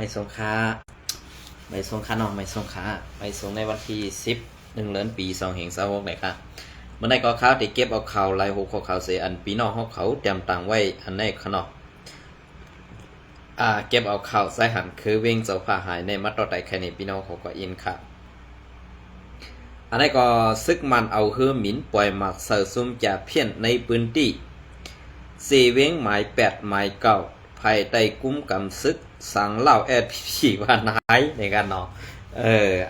ไม่สงค้าไม่สงค้าน้องไม่สงค้าไม่สงในวันที่11 เดือนปี2526เลยค่ะเมื่อในก็ข่าวที่เก็บเอาข่าวลาย6ข้อข่าวเสียอันปีน้องเขาเตรียมตังไว้อันในขนอกเก็บเอาข่าวสายหันคือเวงเจ้าผ้าหายในมัดต่อไตแค่นี้พี่น้องเขาก็อินค่ะอันนี้ก็ซึกมันเอาฮือหมินปล่อยหมักเสือซุ่มจะเพี้ยนในพื้นที่4เวงหมาย8หมาย9ภายใต้กุ้มกำซึกสังเล่าแอดผีว่านายในการเนาะ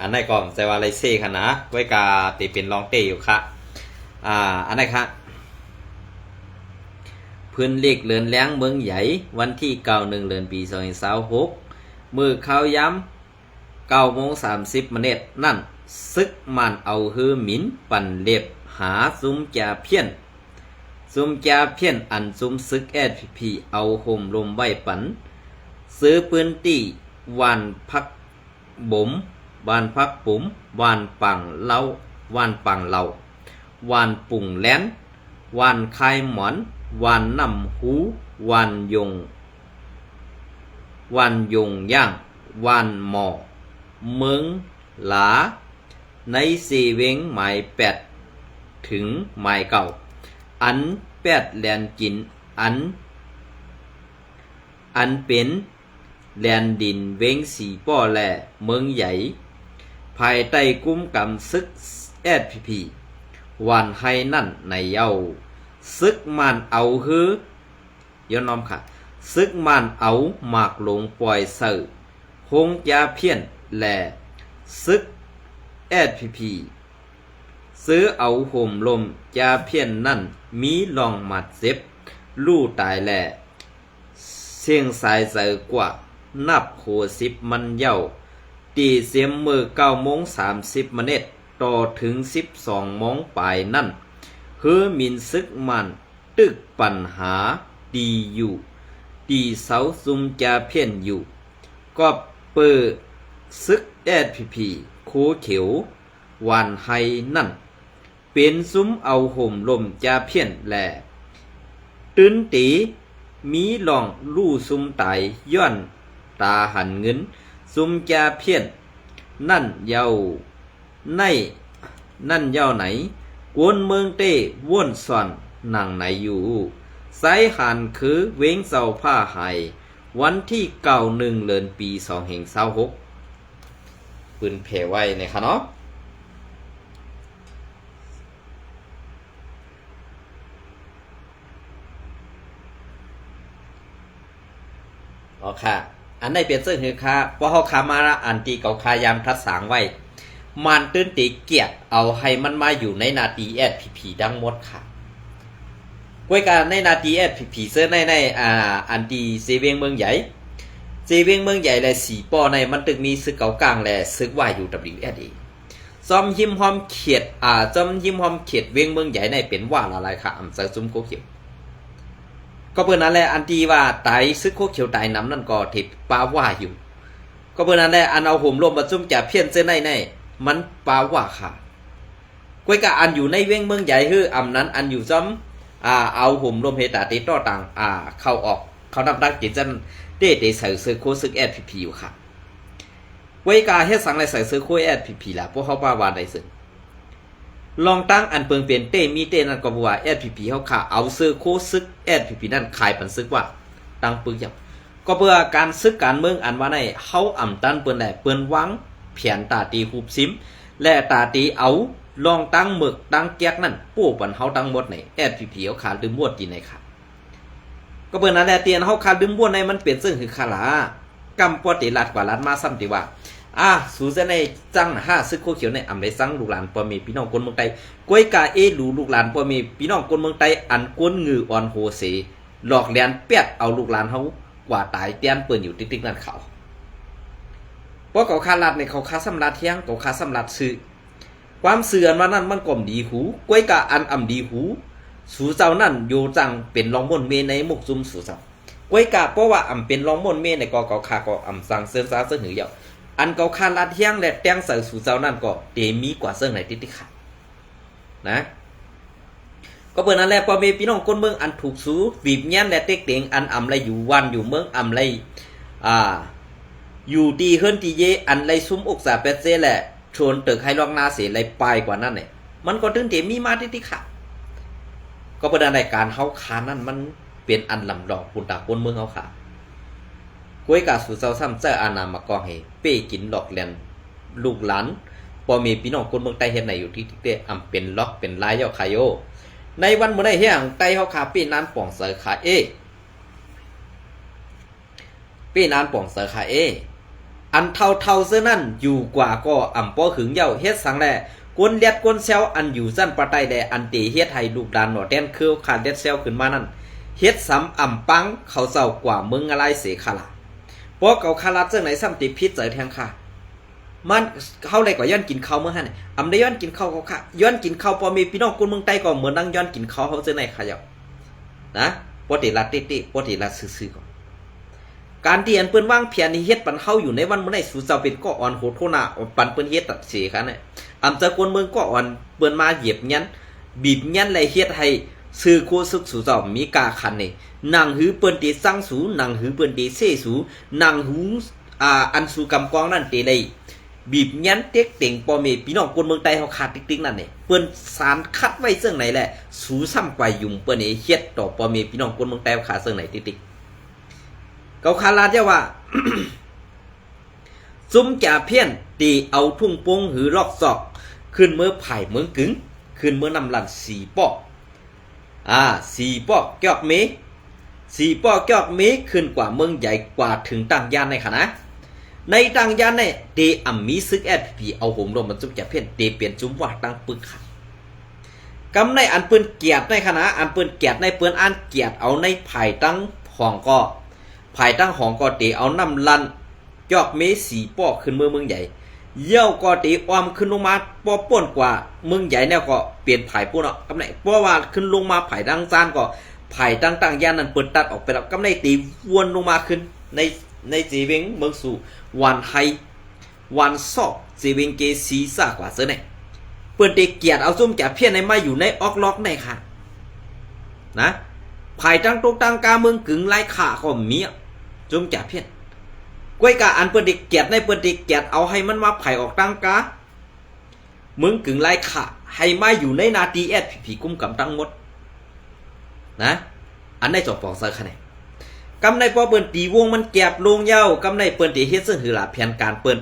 อันนี้ก็ใจว่าไรเซ่ค่ะนะไว้กาตีเป็นลองเตอยู่ค่ะอันนี้ค่ะพื้นเล็กเลือนแรงเมืองใหญ่วันที่9 เดือนปี2026มือเข้าย้ำ9:30นั่นซึกมันเอาฮือหมินปั่นเล็บหาซุ้มจ่าเพี้ยนอันซุ้มซึกแอดพีเอาห่มลมไว้ปันซื้อพื้นที่วันพักบ่มวานพักปุ๋มวานปังเล่าวานปังเหล่าวานปุ่งแลนวานคายหมอนวานนำหูวานยงย่างวานหมอเมืองหลาใน4เวงหมาย8ถึงหมาย9อัน8แลนกินอันเป็นแลนดินเวงสีป้อแลเมืองใหญ่ภายใต้กุ้มกำซึกแอดพีวันให้นั่นในเย้าซึกมันเอาฮือย้อนน้อมค่ะซึกมันเอาหมากหลงปล่อยเสือคงจะเพี้ยนแลซึกแอดพีซื้อเอาห่มลมจะเพี้ยนนั่นมีลองหมัดเจ็บลู่ตายแลเสียงสายเสือกว่านับโห10มันเย้าตีเสียมมือ9:30ต่อถึง12 โมงปลายนั่นคือมินซึกมันตึกปัญหาดีอยู่ดีเสาซุมจะเพี้ยนอยู่ก็เปิดซึกแอดพีโคเขียววันไฮนั่นเป็นซุ้มเอาห่มลมจะเพี้ยนแหล่ตื้นตีมีลองลู่ซุมตายย้อนตาหันเงินซุมจะเพี้ยนนั่นเย้าไหนกวนเมืองเต้ว่นส่อนนั่งไหนอยู่สายหันคือเว้งเสาผ้าหายวันที่1 เดือนปี2026ปืนแผ่ไว้ในค่ะเนาะอ๋อค่ะอันได้เปลี่ยนเสื้อหือค่ะเพราะเขาขามาอันตีเก่าคายามทัดสางไว้มันตื้นตีเกียบเอาให้มันมาอยู่ในนาทีแอดพีดังหมดค่ะกวยการในนาทีแอดพีเสื้อในอันตีเซเวียงเมืองใหญ่และ4 ป้อในมันตึกมีซึกเก่ากลางและซึกว่าอยู่ WSA จอมหิมหอมเขียดเวียงเมืองใหญ่ในเป็นว่าอะไรค่ะอำเภอซุ้มโคเขียวก็เพื่อนนั้นแหละอันที่ว่าตายซึกโคเขียวตายน้ำนั่นก็ถิดปาว่าอยู่ก็เพื่อนนั้นแหละอันเอาห่มลมมาซุ่มจะเพี้ยนเส้นในมันปาว่าค่ะก้วยกะอันอยู่ในเวียงเมืองใหญ่คืออำนั้นอันอยู่ซ้ำเอาห่มลมเฮตาติดต่อต่างเข้าออกเขานำดักจิตจันเต้ใส่เสื้อโคซึกแอดพีอยู่ค่ะก้วยกะเฮ็ดสังไรใส่เสื้อโคแอดพีล่ะพวกเขาปาวาได้ซึ่งลองตั้งอันเปิงเปลี่ยนเต้มีเต้นั่นก็บอกว่าแอดพีเขาค่ะเอาเสื้อโคซึกแอดพีนั่นขายปันซึกว่าตั้งปึกอย่างก็เพื่อการซึกการเมืองอันว่าในเขาอ่ำตันเปิ้นแหละเปิ้นวังเพียนตาตีหูบซิมและตาตีเอาลองตั้งหมึกตั้งแก๊กนั่นปู้ปันเฮาตั้งหมดในแอดพีเขาขาดลืมบวดดีในค่ะก็เปิ้นนั่นแหละเตียนเฮาขาดลืมบวดในมันเปลี่ยนซึ่งคือขาลากำปอติลัดกว่าลัดมาซ้ำติว่าสูจะในจัง5ซึกโคเขียวในอำได้สั่งลูกหลานปอมีพี่น้องคนเมืองไต้ก้วยกาลูกหลานปอมีพี่น้องคนเมืองไต้อันกวนงืออ่อนโหเสหลอกแลนเปียดเอาลูกหลานเฮากว่าตายเตียนเปิ้นอยู่ติ๊กๆนั่นเขาเพราะเขาคาลัดในเขาคาสำลัดเที่ยงเขาคาสำลัดซื้อความเสื่อมว่านั่นมันก่อมดีหูก้วยกาอันอ่ำดีหูสูเจ้านั่นอยู่จังเป็นรองม่วนเมในมุกซุ่มสูเจ้าก้วยกาเพราะว่าอ่ำเป็นรองม่วนเมในก็เขาคาก็อ่ำสั่งเสื้อซาเสื้อหือยาวอันเขาคาลัดเที่ยงและแต้งใส่สูเจ้านั่นก็เตมีกว่าเสื้อไหนติ๊กๆค่ะนะก็เปิดนั่นแหละพอมีพี่น้องคนเมืองอันถูกสูบีบยันและเต็กเต็งอันอ่ำไรอยู่วันอยู่เมืองอ่ำไร อยู่ดีเฮิรนตีเยอันไรซุ่มอกษาเป็ดเจแหละชวนตึกให้ลองนาเสียไรปลายกว่านั้นเนี่ยมันก็ถึงเดี๋ยวมีมาที่ค่ะก็ประเด็นในการเฮาขานั่นมันเป็นอันลำดอกปุ่นตาปุ่นเมืองเฮาค่ะกล้วยกาสู่เจ้าซ้ำเจ้าอานามากองให้เป้กินหลอกแลนลูกหลานพอมีพี่น้องคนเมืองใต้เฮ็ดไหนอยู่ที่เตอำเป็นล็อกเป็นลายยอคายโยในวันมื้อใดเฮียงใต้เฮาขาปีนานป่องเสือขาปีนานป่องเสือขาอันเท่าเสื้อนั่นอยู่กว่าก็อำป้อหึงเย้าเฮ็ดสังแลกวนเลียดกวนเซลอันอยู่สั้นปะไตแดอันเตเฮ็ดให้ลูกหลานหนอแดนคือขาดเลียดเซลขึ้นมานั่นเฮ็ดซ้ำอำปังเขาเศร้ากว่ามึงอะไรเสคาลาเพราะเขาคาลาจังไหนซ้ำติพิษเจอแทงค่ะมันเขาเลยกว่าย้อนกินข้าวเมื่อหั่นอำได้ย้อนกินข้าวเขาค่ะย้อนกินข้าวพอมีพี่น้องคนเมืองใต้ก็เหมือนนั่งย้อนกินข้าวเขาจังไหนค่ะเจ้านะปกติละติปกติละซื่อๆก่อนการที่อันเปิ้นวางเพียรนี่เฮ็ดปันเฮาอยู่ในวันมื้อใดสู่เจ้าเป็นก็อ่อนโหดโทนาปันเปิ้นเฮ็ดตัดเสียค่ะเนี่ยอำเจ้าคนเมืองก็อ่อนเปิ้นมาเหยียบยันบีบยันและเฮ็ดให้ซื้อโคซึกสู่เจ้ามีกาคันนี่นั่งหือเปิ้นติสั่งสูนั่งหือเปิ้นติเซสูนั่งหูอันสู่กำกองนั่นติเลยบีบยันเต็กเต็งปอเมพี่น้องคนเมืองใต้เฮาขาดติ๊กๆนั่นนี่เปิ้นสารคัดไว้ซึ่งไหนแหละสู่ซ้ำกว่ายุ่มเปิ้นเฮ็ดต่อปอเมพี่น้องคนเมืองใต้ขาซึ่งไหนติ๊กๆเขาคาลาเจ้าว่า ซุ้มจ่าเพี้ยนตีเอาทุ่งปงหือลอกศอกขึ้นเมื่อไผ่เมืองกึ๋งขึ้นเมื่อนำลันสีปอกสีปอกเกียกเมสีปอกเกียกเมขึ้นกว่าเมืองใหญ่กว่าถึงต่างยานในขณะในต่างยานในเตอัมมีซึกแอดพีเอาห่มลมมันซุ้มจ่าเพี้ยนเตเปลี่ยนจุ้มว่าตั้งปึกค่ะกำในอันเปิ้นเกียรติในขณะอันเปิ้นเกียรติในเปิ้นอันเกียรติเอาในไผ่ตั้งห้องก็ไผ่ตั้งห้องก็เตเอาน้ำลันยอกเมสีป้อขึ้นเมืองใหญ่เยี่ยวก็ตีอ้อมขึ้นลงมาป้อป่นกว่าเมืองใหญ่เนี่ยก็เปลี่ยนไผ่ปุ่นอ่ะกำไรเพราะว่าขึ้นลงมาไผ่ดังซานก็ไผ่ต่างๆย่านนั้นเปิดตัดออกไปแล้วกำไรตีวนลงมาขึ้นในจีเวงเมืองสู่วันไฮวันซอกจีเวงเกซีซ่ากว่าเสือเนี่ยเปิดเด็กเกียรติเอาซุ่มแก่เพี้ยนในมาอยู่ในออกล็อกในค่ะนะไผ่ตั้งตกตั้งกาเมืองกึ่งไล่ขาก็มีซุ่มแก่เพี้ยนกวยกาอันเปิ้นเด็กเกียรติในเปิ้นเด็กเกียรติเอาให้มันมาไผ่ออกตั้งกามึงกึ่งไล่ขาให้มาอยู่ในนาทีผีกุ้มกำตั้งหมดนะอันในจบปองเซอร์คะแนนกำในพอเปิ้นตีวงมันแก็บลงเย้ากำในเปิ้นตีเฮ็ดซึ่งหือหลาแผนการเปิ้น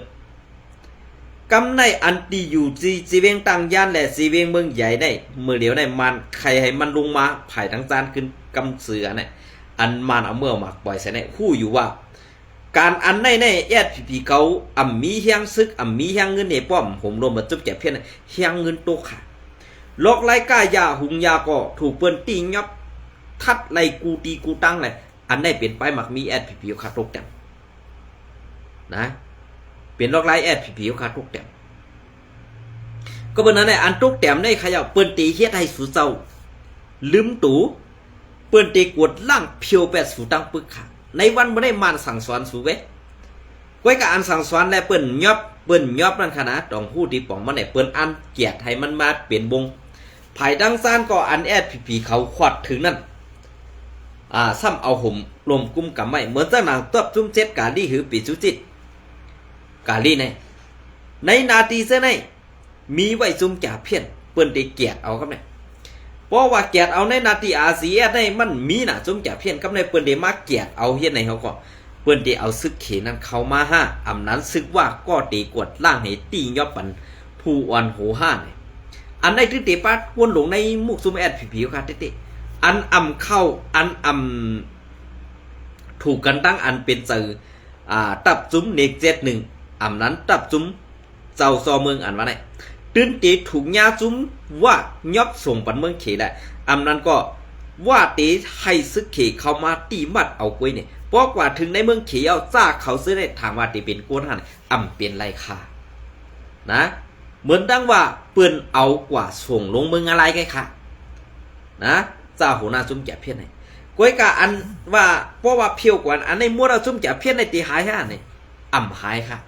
กำในอันตีอยู่จีเวงตั้งย่านและจีเวงเมืองใหญ่ได้มือเดียวได้มันใครให้มันลงมาไผ่ทั้งจานขึ้นกำเสือเนี่ยอันมันเอาเมื่อมาปล่อยใส่ในคู่อยู่ว่าการอันในแอดผีเขามีเฮียงซึกมีเฮียงเงินเนี่ยป้อมผมรวมมาจุบแก่เพี้ยนเฮียงเงินโตค่ะลอกไล่ก้ายาหุงยาก็ถูกเปิ้นตีงับทัดไล่กูตีกูตั้งเลยอันได้เปลี่ยนไปมักมีแอดผีขาดตกแต่นะเปลี่ยนลอกไล่แอดผีขาดตกแต่ก็เป็นนั้นแหละอันตกแต่ได้ขยับเปิ้นตีเฮ็ดให้สูเจ้าลืมตูเปิ้นตีกวดล่างเพียวแปดสูตั้งปึกค่ะในวันไม่ได้มานสั่งสอนสูเว้ยก้อยกับอันสั่งสอนและเปิ้นยอบนั่นขนาดต้องพูดที่ป่องมันเนี่ยเปิ้นอันเกียรติให้มันมาเปลี่ยนวงไผ่ดังซ่านก็อันแอดผีเขาขวัดถึงนั่นซ้ำเอาห่มลมกุมกับไม่เหมือนเจ้านางตบจุ้มเจ็ดกาลี่หือปีจุจิตกาลี่ในนาทีเส้นในมีไว้จุ้มจ่าเพี้ยนเปิ้นได้เกียรติเอาครับเนี่ยเพราะว่าเกียรติเอาในนาทีอาเซียในมันมีน่ะจุ่มแก่เพี้ยนกับในเปิ้นได้มาเกียรติเอาเฮ็ดในเฮาก็เปิ้นได้เอาซึกเขนั้นเข้ามาห้าอำนั้นซึกว่าก็ตีกวดล่างให้ตียอบปันผู้อ่อนโหห้าเนี่ยอันในที่เตปาวนหลงในมุกซุมแอดผีๆค่ะเตอันเข้าอันถูกกันตั้งอันเป็นจือตับจุ้มเนก71อำนั้นตับจุ้มเจ้าซอเมืองอันว่าไหนตื่นตีถูกยาจุ้มว่ายอบส่งปันเมืองเขแหละอำนั้นก็ว่าตีให้ซึกเขเข้ามาตีมัดเอากล้วยเนี่ยเพราะกว่าถึงในเมืองเขเอาจ้าเขาซื้อได้ทางว่าตีเป็นกวนหันเป็นไรค่ะนะเหมือนดังว่าเปิ้นเอากว่าส่งลงเมืองอะไรไงค่ะนะจ้าหัวหน้าจุ้มแก่เพี้ยนไหนกล้วยกะอันว่าเพราะว่าเพียวกว่าอันในมัวเราจุ้มแก่เพี้ยนในตีหายห่าเนี่ยหายค่ะ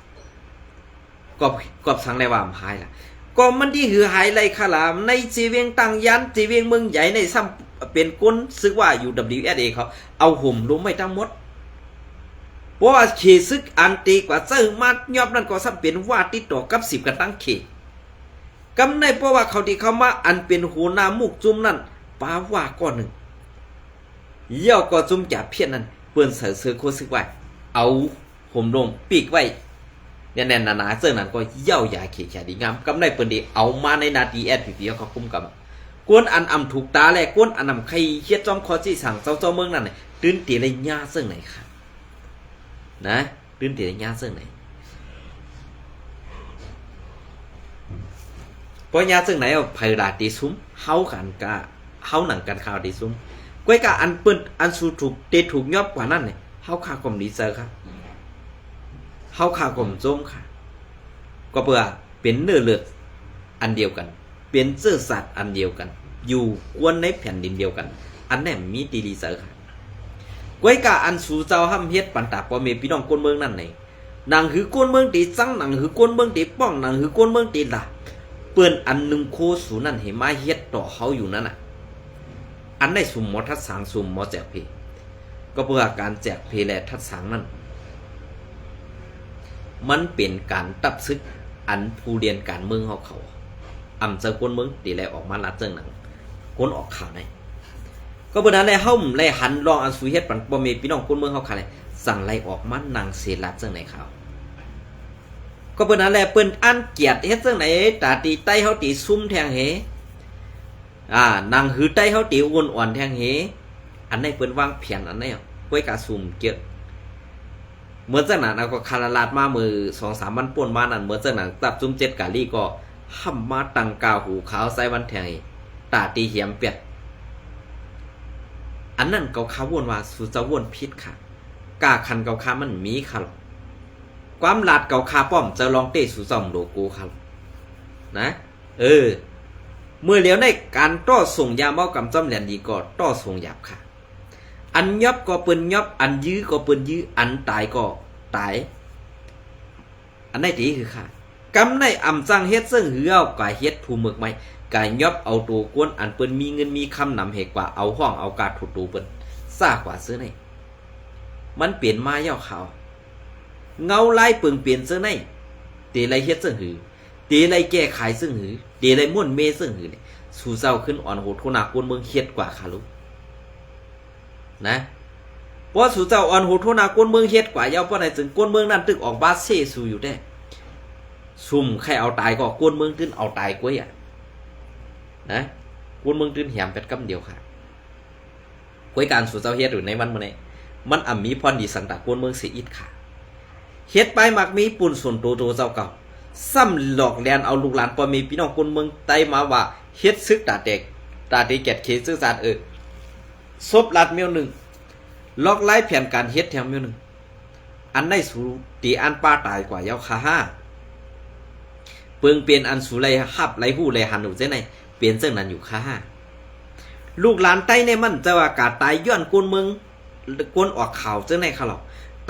ก็สั่งได้ว่าหายล่ะก็มันที่หือหายไรขลามในจีเวียงตั้งยันจีเวียงเมืองใหญ่ในซ้ำเป็นก้นซึกว่าอยู่ WSA เขาเอาห่มลงไม่ทั้งหมด เพราะว่าเขซึกอันตีกว่าเซิงมายอบนั่นก็ซ้ำเป็นว่าติดต่อกับ10กันตั้งเขกำในเพราะว่าเขาที่เขามาอันเป็นหูนามุกจุ่มนั่นป้าว่าก้อนหนึ่งเย่าก็จุ่มจับเพี้ยนนั่นเปิ้นเสือเสือโคซึกไว้เอาห่มลงปีกไว้เนี่ยแน่นหนาเสื้อนั่นก็เย่าใหญ่เขียดีงามกำในเปิ้นดีเอามาในนาทีSPPเขาคุ้มกับกวนอันอำถูกตาแลกวนอันนำใครเฮ็ดจอมคอที่สั่งเจ้าเมืองนั่นน่ะตื่นตีเลยญาซึ่งไหนค่ะนะตื่นตีเลยญาซึ่งไหนพอญาซึ่งไหนเอาไผลาตีซุ้มเฮากันกะเฮาหนังกันข่าวตีซุ้มก้วยกะอันเปิ้นอันสูถูกเตถูกยอบกว่านั้นเนี่ยเฮาข่าวกลมดีเซอร์ครับเฮาข่าวกลมโจมค่ะก็เพื่อเป็นเนื้อเลือดอันเดียวกันเป็นเสื้อสัตว์อันเดียวกันอยู่กวนในแผ่นดินเดียวกันอันแน่มีตีดีเซอร์ค่ะก้วยกะอันสู่เจ้าห้ำเฮ็ดปันตาพ่อแม่พี่น้องคนเมืองนั่นนี่นางหือคนเมืองตีซังนางหือคนเมืองตีป้องนางหือคนเมืองตีละเปิ้นอันนึงโคสูนั่นเห็นมาเฮ็ดต่อเขาอยู่นั่นน่ะอันได้สุ่มหมอทัดสางสุ่มหมอแจกเพก็เพื่อการแจกเพและทัดสางนั่นมันเป็นการตับซึกอันผู้เรียนการเมืองเขาอำเจอคนเมืองตีแลออกมาลัดเจิงหนังคนออกข่าวไหนก็เพื่อนั้นแลเฮาไล่หันรองอันสุเฮ็ดปันบ่มีพี่น้องคนเมืองเขาค่ะเลยสั่งไล่ออกมานางเสลัดเจิงไหนข่าวก็เปิ้นนั่นแหละเปิ้นอันเกียรติเฮ็ดจังไหนตาตีไตเฮาตีซุ่มแทงเหนางหือไตเฮาตีอ้วนอ่อนแทงเหอันไหนเปิ้นวางแผนอันไหนก้วยกะซุ่มเกียรติเมื่อจังนั้นเอาก็คาราลาดมามือ 2-3 วันป่วนมานั่นเมื่อจังนั้นตับซุ่ม7กะลี่ก็ห้ำมาตังกาหูขาวใส่วันแทงตาตีเหียมเปียดอันนั้นเกาคาวนว่าสุจะวนพิษค่ะกาคันเกาคามันมีค่ะความลาดเก่าคาป้อมจะลองเตะสู่ซ่อมโลโก้ครับนะเมื่อเลี้ยวในการต่อส่งยาเมากำจ้อมแหลนดีก็ต่อส่งหยาบค่ะอันยอบก็เปิ้นยอบอันยื้อก็เปิ้นยื้ออันตายก็ตายอันไหนตีคือค่ะกำในอ่ำจังเฮ็ดซึ่งหือเอากายเฮ็ดถูมึกไหมกายยอบเอาตัวกวนอันเปิ้นมีเงินมีคำนำเหตุกว่าเอาห้องเอาการถูตูเปิ้นซ่ากว่าซื้อไหนมันเปลี่ยนมาเย่าขาวเงาไล่เปิงเปลี่ยนเสื้อในตีไรเฮ็ดเสื้อหือตีไรแก้ไขเสื้อหือตีไรม่วนเมเสื้อหือเนี่ยสู่เศร้าขึ้นอ่อนโหดโทนาคนเมืองเฮ็ดกว่าค่ะลูกนะเพราะสู่เจ้าอ่อนโหดโทนาคนเมืองเฮ็ดกว่าเย้าเพราะไหนถึงคนเมืองนั่นตึกออกบาเซ่สู่อยู่ได้ซุ่มใครเอาตายก็คนเมืองตื้นเอาตายกว่านะคนเมืองตื้นแหมเป็ดกำเดียวค่ะกวยการสู่เจ้าเฮ็ดอยู่ในมันมื้อนี้มันอ่ำมีพรดีสันตะคนเมืองสิอิดค่ะเฮ็ดไปมักมีปุ่นส่วนโตเจ้าเก่าซ้ำหลอกแลนเอาลูกหลานพ่อมีพี่น้องคนเมืองไตมาว่าเฮ็ดซึกตาแตกแกดเคซึกสารซบลัดเมียวหนึ่งล็อกไล่แผนการเฮ็ดแถวเมียวหนึ่งอันได้สูตีอันป้าตายกว่าเยาคาห้าเปิงเปลี่ยนอันสูไรฮับไรหู้ไรหันหนูเจ้ไหนเปลี่ยนเจ้านั้นอยู่คาห้าลูกหลานไตในมันจะว่ากาตายย้อนคนเมืองคนออกข่าวเจ้าไหนเขาหรอก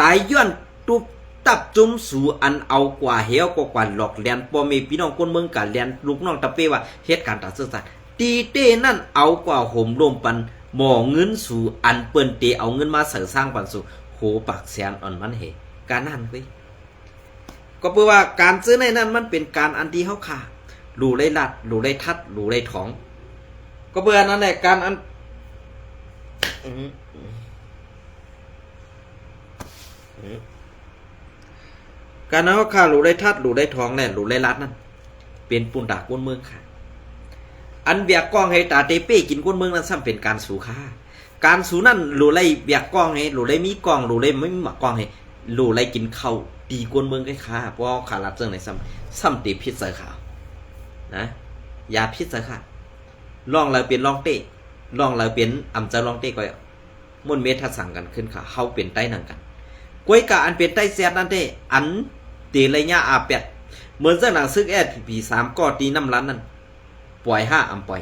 ตายย้อนตุบตับจุ่มสู่อันเอากว่าเหี้ยวกว่าหลอกเลียนพ่อแม่พี่น้องคนเมืองกันเลียนลูกน้องตะเป้ว่าเฮ็ดการตัดสื่อสารตีเต้นั่นเอากว่าห่มลมปันหมอเงินสู่อันเปิ้นเตเอาเงินมาเสริมสร้างปันสู่โหปากแสนอ่อนมันเหการนั่นเว้ยก็เพื่อว่าการซื้อในนั้นมันเป็นการอันที่เฮาขาหลู่ไรลัดหลู่ไรทัดหลู่ไรท้องก็เพื่อนั้นแหละการอันการนั้นก็ข่าหลู่ได้ทัดหลู่ได้ทองแน่หลู่ได้รัดนั่นเป็นปุ่นดากก้นเมืองค่ะอันเบียกกล้องให้ตาเตเป้กินก้นเมืองนั้นซ้ำเป็นการสู่ค่าการสู่นั่นหลู่ไรเบียกกล้องให้หลู่ไรมีกล้องหลู่ไรไม่มีหมักกล้องให้หลู่ไรกินข้าวตีก้นเมืองให้ค่าเพราะขาลัดเรื่องไหนซ้ำตีพิษใส่ขาวนะยาพิษใส่ค่ะลองเราเป็นลองเต้ลองเราเป็นอ่ำจะลองเต้ก็มุ่นเมทัสั่งกันขึ้นค่ะเขาเป็นใต้หนังกันกวยกะอันเป็นใต้แซดนั่นเต้อันตีไรญ่าอาเป็ดเหมือนเจ้าหนังซึกSPP3ก็ตีน้ำร้านนั่นปล่อย5อำปล่อย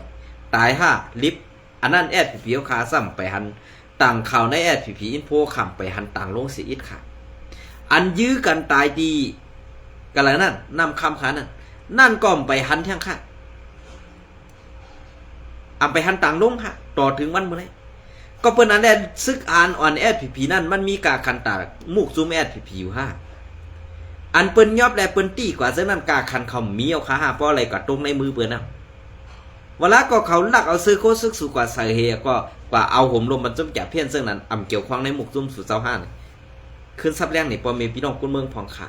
ตาย5ลิฟอันนั้นSPPเอาขาซ้ำไปหันต่างข่าวในSPPอินโฟขำไปหันต่างลงเสียอิดค่ะอันยื้อกันตายดีกันแล้วนั่นนำคำขานั่นก็ไปหันแท่งค่ะอำไปหันต่างลงค่ะต่อถึงวันเมื่อไร ก็เปิ้นอันแรกซึกอ่านอ่อนแอดผีนั่นมันมีกาคันตามุกซุมแอดผีอยู่อันเปิ้นยอบแลเปิ้นตี้กว่าซึ่งนั้นกาคันเขามีเอาขาเพราะอะไรก็ตรงในมือเปิ้นน่ะเวลาก็เขาลักเอาซื้อโคซึกสู่กว่าใส่เฮก็กว่าเอาห่มลมมันจมแก่เพี้ยนซึ่งนั้นเกี่ยวข้องในมุกซุมสู่25นี่ขึ้นซับแรงนี่ปอมีพี่น้องคนเมืองพองขา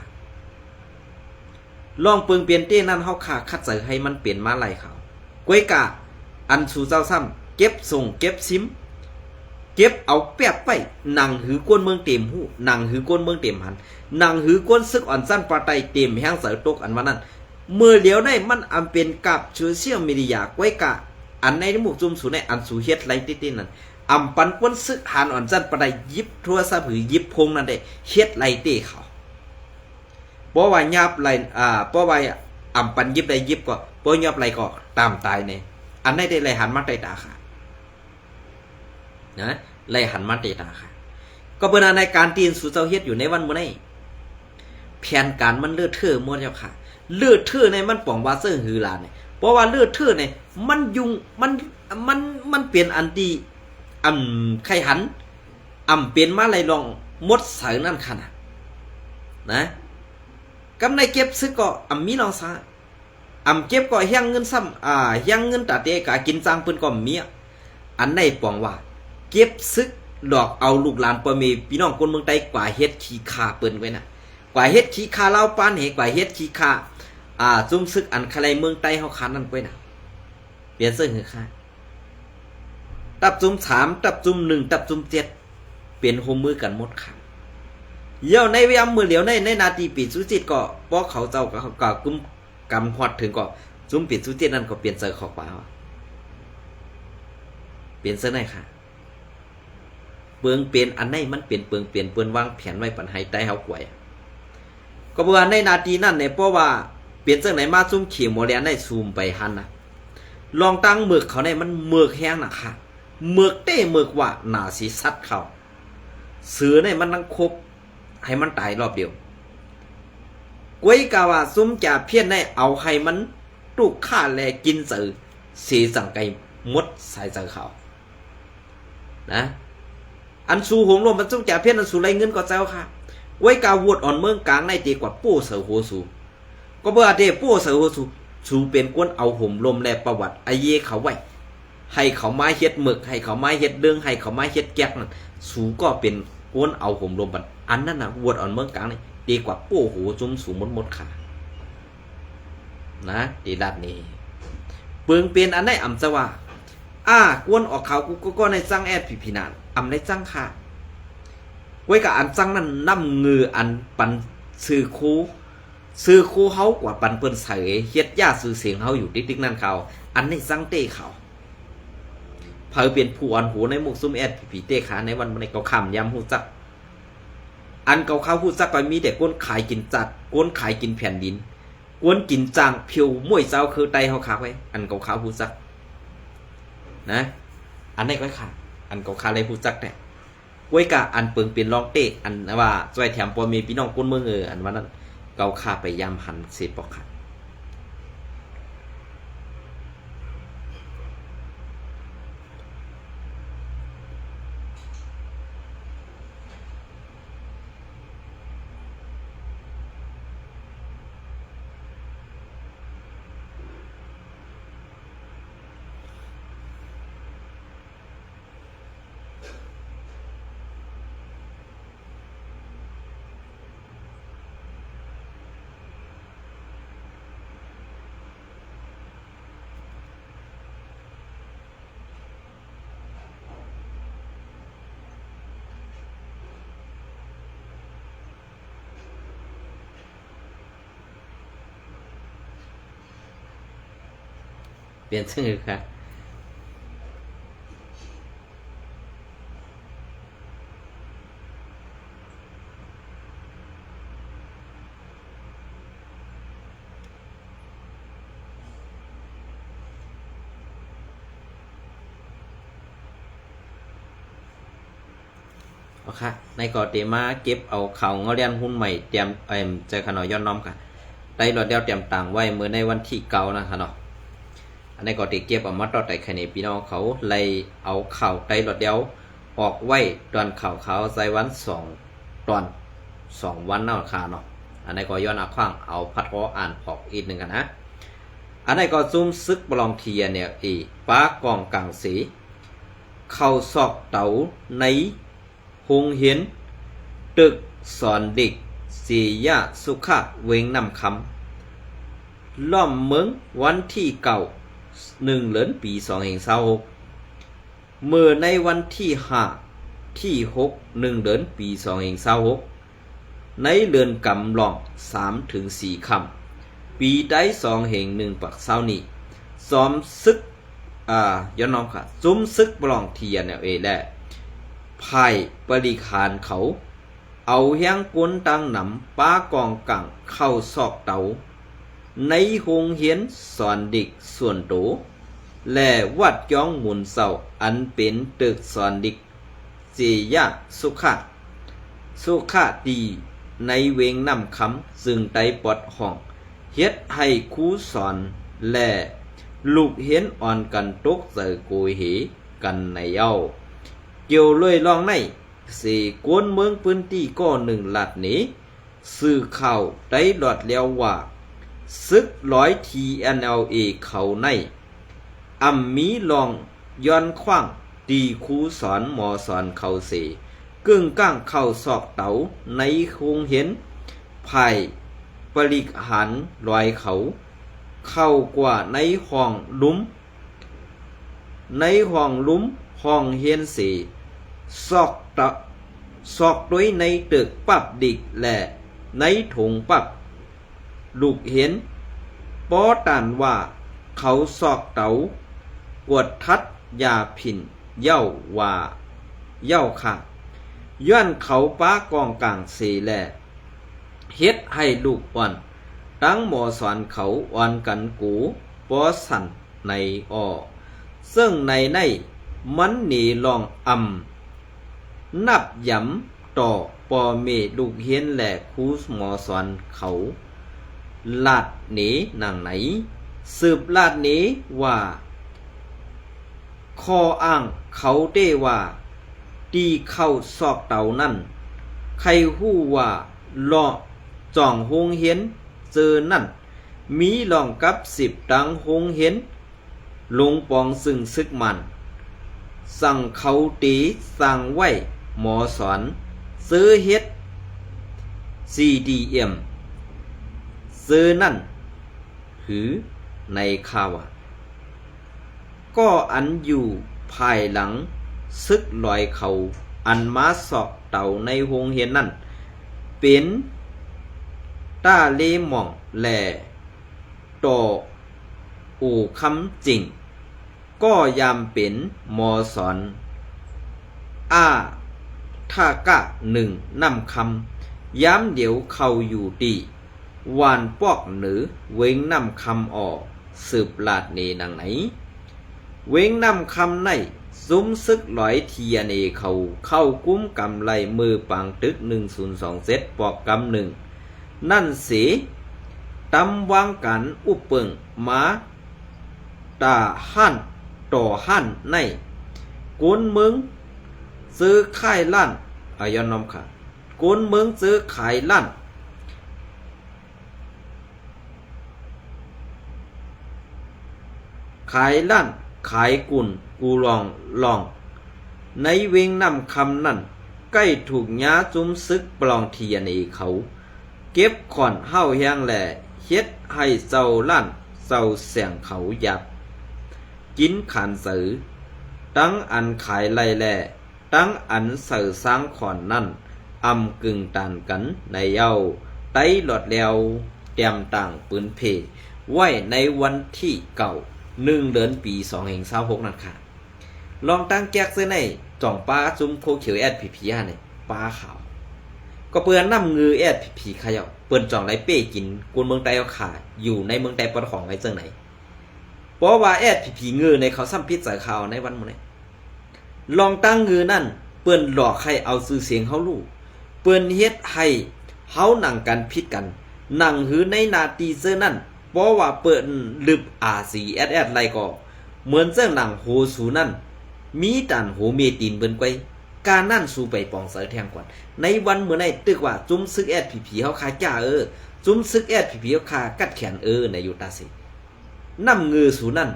ลองเปิงเปลี่ยนเต้นั่นเฮาขาคัดใส่ให้มันเปลี่ยนมาไหลเขาก้วยกะอันสู่เจ้าซ้ำเก็บส่งเก็บซิมเก็บเอาแป๊บไปหนังหือกวนเมืองเต็มหูหนังหือกวนเมืองเต็มหันหนังหือกวนซึกอ่อนสั้นปลาไตเต็มแห้งเสือตกอันว่านั้นเมื่อเหลียวได้มันเป็นกับโซเชียลมีเดียก้วยกะอันในหมู่จุ่มสู่ในอันสู่เฮ็ดไรติๆนั่นปันกวนซึกหันอ่อนสั้นปลาไตยิบโทรศัพท์หือยิบพงนั่นได้เฮ็ดไรเต้เขาเพราะว่ายับไรเพราะว่าปันยิบไรยิบก็เพราะยับไรก็ตามตายเนี่ยอันในได้ไรหันมาไตตาค่ะนะเลยหันมาเตตาค่ะก็เป็นในการตีนสู่เจ้าเฮ็ดอยู่ในวันมื้อนี้แผนการมันเลือดเทื่อหมดแล้วค่ะเลือดเทื่อในมันป่องว่าเสื้อหือลาเนี่ยเพราะว่าเลือดเทื่อเนี่ยมันยุงมันเปลี่ยนอันที่ไข่หันเปลี่ยนมาไหลลองมดใส่นั่นขนาดนะกำในเก็บซึกก็มีน้องซาเก็บก็เฮียงเงินซ้ำเฮียงเงินตาเตกะกินจางเปิ้นก็มีอันในป่องว่าเก็บซึกดอกเอาลูกหลานปอมีพี่น้องคนเมืองใต้กว่าเฮ็ดขี้คาเปิ้นไว้น่ะกว่าเฮ็ดขี้คาเล่าปานเหกว่าเฮ็ดขี้คาจุ่มซึกอันใครเมืองใต้เฮาคันนั่นไว้น่ะเปลี่ยนเสื้อหือค่ะตับจุ่ม3ตับจุ่ม1ตับจุ่ม7เปลี่ยนโฮมมือกันหมดค่ะเดี๋ยวในเวลามื้อเหลียวในนาทีปีสุจิตก็บ่เขาเจ้าก็กุมกำฮอดถึงก็จุ่มปีสุจิตนั่นก็เปลี่ยนเสื้อขอกว่าเปลี่ยนเสื้อไหนค่ะเปิงเปลี่ยนอันไหนมันเปลี่ยนเปิงเปลี่ยนเปิ้นวางแผนไว้ปันให้ใต้เฮากวยก็บ่ว่าในนาทีนั้นเนี่ยเพราะว่าเปลี่ยนจังไหนมาซุ่มเขียวหมอแลนได้ซูมไปหันน่ะลองตั้งหมึกเขาได้มันหมึกแห้งน่ะค่ะหมึกเต้หมึกว่าหน้าสิซัดเขาเสือเนี่ยมันต้องครบให้มันตายรอบเดียวกวยกะว่าซุ่มจะเพี้ยนได้เอาให้มันตุกฆ่าแลกินเสือสีสังไก่มดใส่เสือเขานะอันสู่หงลมมันต้องจ่าเพี้ยนอันสู่ไรเงินก็เจ้าค่ะไว้กาวูดอ่อนเมืองกลางในตีกว่าปู่เสือโหสูก็เบื่อเดปู่เสือโหสูเป็นก้นเอาห่มลมและประวัติไอเยเขาไว้ให้เขาไม้เฮ็ดหมึกให้เขาไม้เฮ็ดเดืองให้เขาไม้เฮ็ดแก๊กนั่นสูก็เป็นก้นเอาห่มลมบัดอันนั้นน่ะวูดอ่อนเมืองกลางนี่ดีกว่าปู่โหจุ่มสูมดค่ะนะดีด้านนี้เปิงเป็นอันไหนจะว่ากวนออกเขากูก็ในจังแอดผีนานในจังค่ะไว้กับอันจังนั้นน้ำเงืออันปันซื้อคูเฮากว่าปันเปิ้นใส่เฮ็ดยาซื้อเสียงเฮาอยู่ติ๊กนั่นเขาอันในจังเต้เขาเผยเป็นผู้อ่อนหูในมุกซุ่มแอดผีเต้ขาในวันในเกาคำยำหูจักอันเกาข้าวหูจักก็มีแต่ก้นขายกินจัดก้นขายกินแผ่นดินก้นกินจางเพียวมวยเจ้าคือไตเฮาคักไว้อันเกาข้าวหูจักนะอันนี้ก็ค่ะอันเกาคาเลยผู้จักแต่ไว้กะอันเปิงเป็นลองเตะอันว่าจอยแถมปอมีพี่น้องคนเมืองอันว่านั้นเกาคาไปยำหันเสปอกค่ะเปลี่ยนชื่อค่ะค่ะในก่อเตมาเก็บเอาเขาเงาเรียนหุ้นใหม่เตรียมใจขนอยย้อนน้อมค่ะได้รถเดียวเตรียมต่างไว้เมื่อในวันที่เก่านะคะเนาะอันนี้ก็ติเก็บเอามาต่อแต่คะแนนพี่น้องเขาไล่เอาเข่าไตรถเดียว ออกไว้ตอนข่าวขาวใจวัน2ตอน2วันเนาะค่ะเนาะอันนี้ก็ย้อนอาขว้างเอาพัดขออ่านออกอีกหนึ่งกันนะอันนี้ก็ซุ่มซึกบลองเทียเนี่ยป้ากองกลางสีเข้าซอกเต๋าในหงเห็นตึกสอนเด็กสียะสุขะเวงนำคำล่อมเมืองวันที่เก่า1 เดือนปี2526เมื่อในวันที่5ที่6 1 เดือนปี2526ในเดือนกำลอง3 ถึง 4 ค่ำปีได้2 ปักเศร้านี้ซ้อมซึกย้อนน้องค่ะซุ้มซึกบลองเทียเนี่ยแหละภายบริคารเขาเอาแห้งกวนตังหนำป้ากองกังเข้าซอกเตาในโรงเรียนสอนเด็กส่วนโตและวัดย้องหมุนเสาอันเป็นตึกสอนเด็กเจียะสุขะดีในเวงน้ำคำซึ่งไตปอดห้องเฮ็ดให้ครูสอนและลูกเห็นอ่อนกันตกใจโกยเหกันในเย้าเกี่ยวเลยลองในสี่กวนเมืองพื้นที่ก็1 ลัดนี้สื่อข่าวได้หลอดแล้วว่าซึกTNLA เขาในมีลองย้อนขว้างตีครูสอนหมอสอนเขาเสกึ่งก้างเข้าซอกเต๋าในคงเห็นภายปริหันลอยเขาเข้ากว่าในห้องลุ้มห้องเห็นเสซอกด้วยในตึกปับดิกและในถุงปับลูกเห็นป้อตันว่าเขาซอกเต๋ากวดทัดยาผินเย้าค่ะย้อนเขาป้ากองกลางเสแลเฮ็ดให้ลูกอ่อนตั้งหมอสอนเขาอ่อนกันกูปอสันในซึ่งในมันหนีลองนับย้ำต่อปอเมลูกเฮียนแหละครูหมอสอนเขาลาดหนีหนังไหนสืบลาดหนีว่าข้ออ้างเขาได้ว่าตีเข้าซอกเตานั่นใครฮู้ว่าเลาะจ่องหงเห็นเจอนั่นมีลองกับ10 ดังหงเห็นลงปองซึ่งซึกมันสั่งเขาตีสั่งไว้หมอสอนซื้อเฮ็ด CDM ซื้อนั่นหือในข่าวก็อันอยู่ภายหลังซึกลอยเขาอันมาสอกเต่าในวงเห็นนั่นเป็นต้าเลหม่องแหล่ต่ออู่คำจริงก็ยามเป็นมอสอนท่ากะ1 นำคำย้ำเดี๋ยวเขาอยู่ดีวานปอกหรือเว้งนำคำออกสืบลาดเนนังไหนเว้งนำคำในซุ้มซึกTNLAเขาเข้ากุ้มกำไลมือปังตึก1027ปอกกำ1นั่นสิตำวางกันอุปเปิงมาตาหั่นต่อหั่นในกวนเมืองซื้อค่ายลั่นย้อนน้ำค่ะกวนเมืองซื้อขายลั่นขายกุ่นกูลองในเวงนำคำนั่นใกล้ถูกย้าจุ้มซึกปลองTNLAเขาเก็บขอนเฮ้าแห้งแหล่เฮ็ดให้เจ้าลั่นเจ้าเสียงเขายับกินขันสือตั้งอันขายไล่แหล่ตั้งอันเสือสร้างขอนนั่นกึ่งตันกันในเย้าไต้หลอดแล้วเตรียมต่างปืนเพไว้ในวันที่เก่า1 เดือนปี2526นั่นค่ะลองตั้งแก๊กซื้อในจ่องปลาจุ้มโคเขียวSPPเนี่ยปลาขาวก็เปื้อนน้ำงือSPPขย่าเปิ้นจ่องไรเป้กินกูเมืองไต้เอาขาอยู่ในเมืองไต้ปอดของไว้จังไหนเพราะว่าSPPงือในเขาซ้ำพิษสายข่าวในวันมื้อนี้ลองตั้งงือนั่นเปิ้นหลอกให้เอาชื่อเสียงเฮารู้เปิ้นเฮ็ดให้เฮานั่งกันผิดกันนั่งหือในนาตีเซอร์นั่นเพราะว่าเปิ้นลึบRCSS ไรก็เหมือนเจ้าหนังโหสูนั่นมีตันโหเมตินเปิ้นไกว การนั่นสู่ไปปองเสยแทงก่อนในวันเมื่อในตึกว่าจุ้มซึกแอดผีเฮาคาจ้าจุ้มซึกแอดผีเฮาคากัดแขนในอยู่ตาสินำเงือสู่นั่น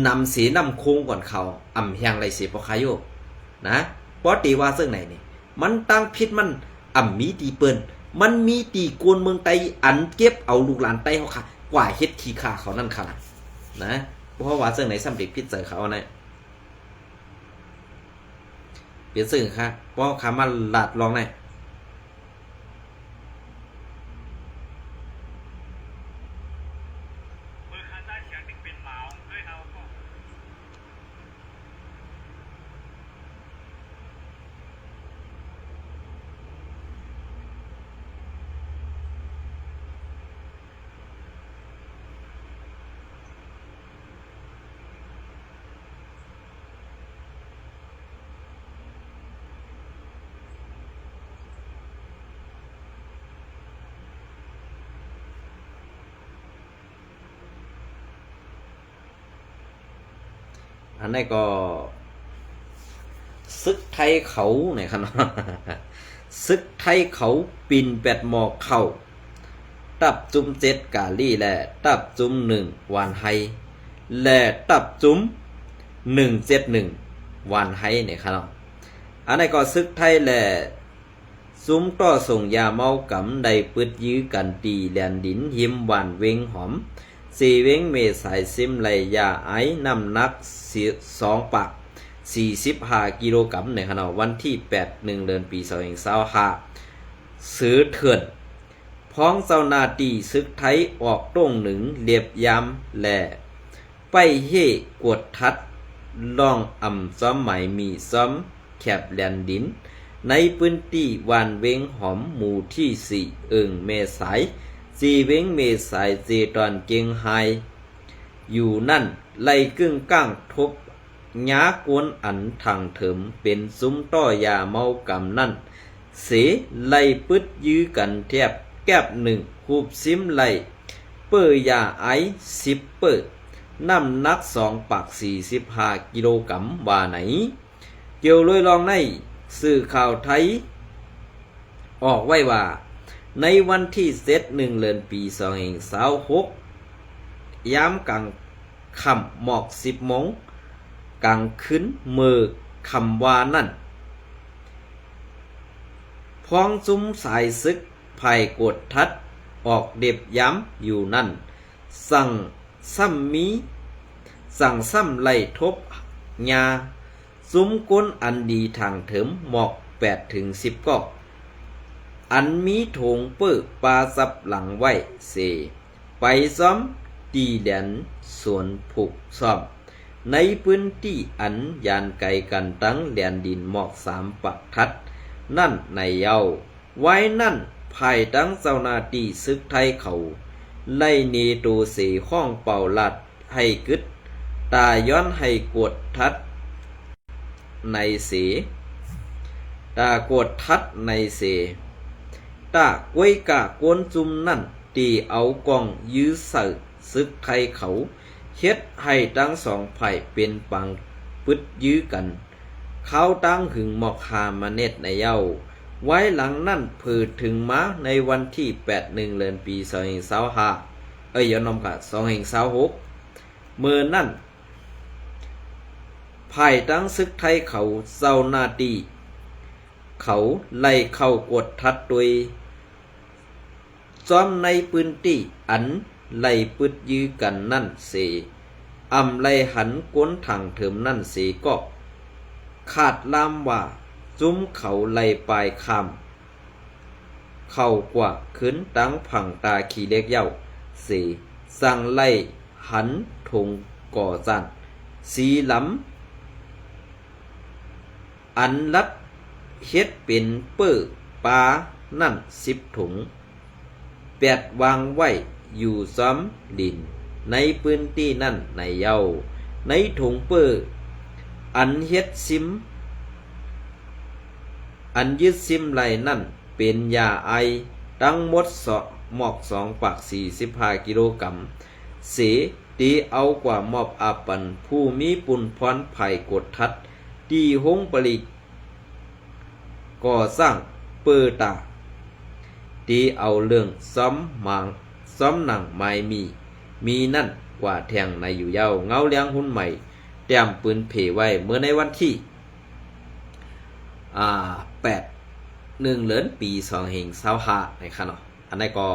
นำเสนำโค้งก่อนเขาอ่ำแหงไรเสียปอคายโยนะปอตีว่าซึ่งไหนนี่มันตั้งพิษมันอ่ำมีตีเปิ้นมันมีตีกวนเมืองไตอันเก็บเอาลูกหลานไตเฮาค่ะกว่าเฮ็ดขี้ข่าเขานั่นขนาดนะเพราะว่าซึ่งไหนสำเร็จพิษเจอเขานะเปลี่ยนซึ่งค่ะเพราะขามาหลาดลองได้อันนี้ก็ซึกไทยเขาเนี่ยครับซึกไทยเขาปินแปดหมอกเข้าตับจุ้มเจ็ดกาลี่และตับจุ้มหนึ่งวานไฮและตับจุ้ม171วานไฮเนี่ยครับอันนี้ก็ซึกไทยและซุ้มต่อส่งยาเมากำได้ปึดยื้อกันตีแลนดินหิมหวานเวงหอมสี่เวงเมสายซิมไหลยาไอน้ำหนัก2 ปัก45 กิโลกรัมในขณะวันที่8 เดือนปี2025ซื้อเถื่อนพ้องเจ้านาตีซึกไทยออกต้งหนึ่งเรียบยำแหล่ไปเฮกวดทัดล่องอ่ำซ้อมไหมมีซ้อมแคบแลนดินในพื้นที่วานเวงหอมหมู่ที่4เมษายเวงเมษายเจตอนเกียงไฮอยู่นั่นไล่กึ่งก้างทบหญ้ากวนอันทางเถิมเป็นซุ้มต้อยาเมากำนั่นเสไล่ปึดยื้อกันแทบแก้บหนึ่งคูบซิมไล่เปื้อยาไอ10 เปื้อน้ำหนัก2 ปัก45 กิโลกรัมว่าไหนเกี่ยวเลยลองในสื่อข่าวไทยออกไว้ว่าในวันที่7 เดือนปี2026ยามกลางค่ำหมอก10 โมงกลางคืนมือคำว่านั่นพ้องซุ้มสายซึกภายกดทัดออกเด็บย้ำอยู่นั่นสั่งซ้ำไล่ทบยาซุ้มก้นอันดีทางเถิมหมอก8 ถึง 10 กอกอันมีโถงเปิดปลาซับหลังไว้เสไปซ้อมตีแดนสวนผูกซ้อมในพื้นที่อันยานไกลกันตั้งแดนดินหมอก3 ปักทัดนั่นในเยาไว้นั่นภายตั้งเจ้านาตีซึกไทยเขาไล่เนโตเสห้องเป่าลัดให้กึดตาย้อนให้กดทัดในเสตากดทัดในเสตากวยกะกวนจุมนั่นตีเอากองยื้อเสือซึกไทยเขาเฮ็ดให้ทั้ง2 ฝ่ายเป็นปังปึดยื้อกันเขาตั้งหึงหมอกหามาเน็ดในเย้าไว้หลังนั่นเผือถึงมาในวันที่8 เดือนปี2025อย่านอมค่ะ2026เมื่อนั่นภายตั้งซึกไทยเขาเจ้าหน้าที่เขาไล่เข้ากดทัดโดยซ้อมในพื้นที่อันไล่ปึดยื้อกันนั่นเสอำไล่หันก้นทางเถิมนั่นเสก็ขาดลามว่าจุ้มเขาไล่ปลายคำเข้ากว่าขึ้นตั้งผังตาขี่เล็กเย้าเสสั่งไล่หันทงก่อจันสีหลำอันลัดเฮ็ดเป็นเปื้อปลานั่น10 ถุง8 วางไว้อยู่ซ้อมดินในพื้นที่นั่นในเยาในถุงเปื้ออันเฮ็ดซิมอันยึดซิมไหลนั่นเป็นยาไอตั้งหมดหมอก2 ปัก45 กิโลกรัมเสตีเอากว่ามอบอาปันผู้มีปุนพรไผ่กดทัดตีหงผลิต ก่อสร้างเปิดตาตีเอาเรื่องซ้อมหนังไม้มีนั่นกว่าแทงในอยู่ยาวเงาเลี้ยงหุ้นใหม่เตรียมปืนเผไว้เมื่อในวันที่8 1เดือนปี2เฮง25นะครับเนาะอันนี้ก็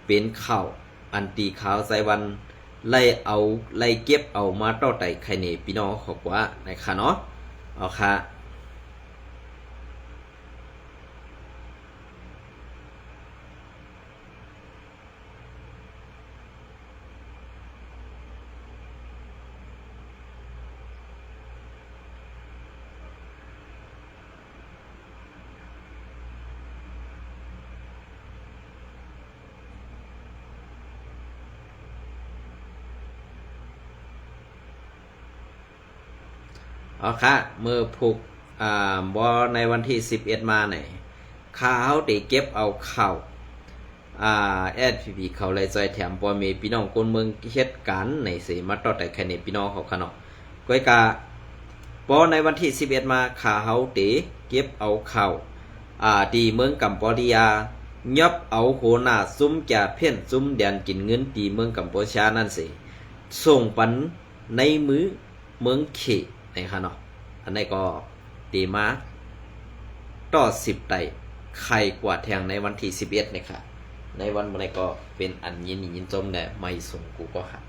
เป็นข่าวอันตีข่าวใจวันไล่เก็บเอามาต่อไต่ใครเนพี่น้องขอบว่านะครับเนาะเอาค่ะเอาค่ะเมื่อผูกบอในวันที่11มาเนี่ยข้าวได้เก็บเอาข่าวSPP เขาเลยใจแถมบ่มีพี่น้องคนเมืองเฮ็ดกันในสิมาต่อแต่แค่นี้พี่น้องเขาค่ะเนาะก้อยกะบ่ในวันที่11มาข้าวได้เก็บเอาข่าวดีเมืองกัมพูชายับเอาโหนาซุ่มแก่เพ่นซุ่มแดนกินเงินดีเมืองกัมพูชานั่นสิส่งปันในมือเมืองเขนะครับเนาะอันนี้ก็ดีมาต่อ10ไต่ใครกว่าแทงในวันที่11นะครับในวันนี้ก็เป็นอันยินจมแต่ไม่ส่งกูก็ค่ะ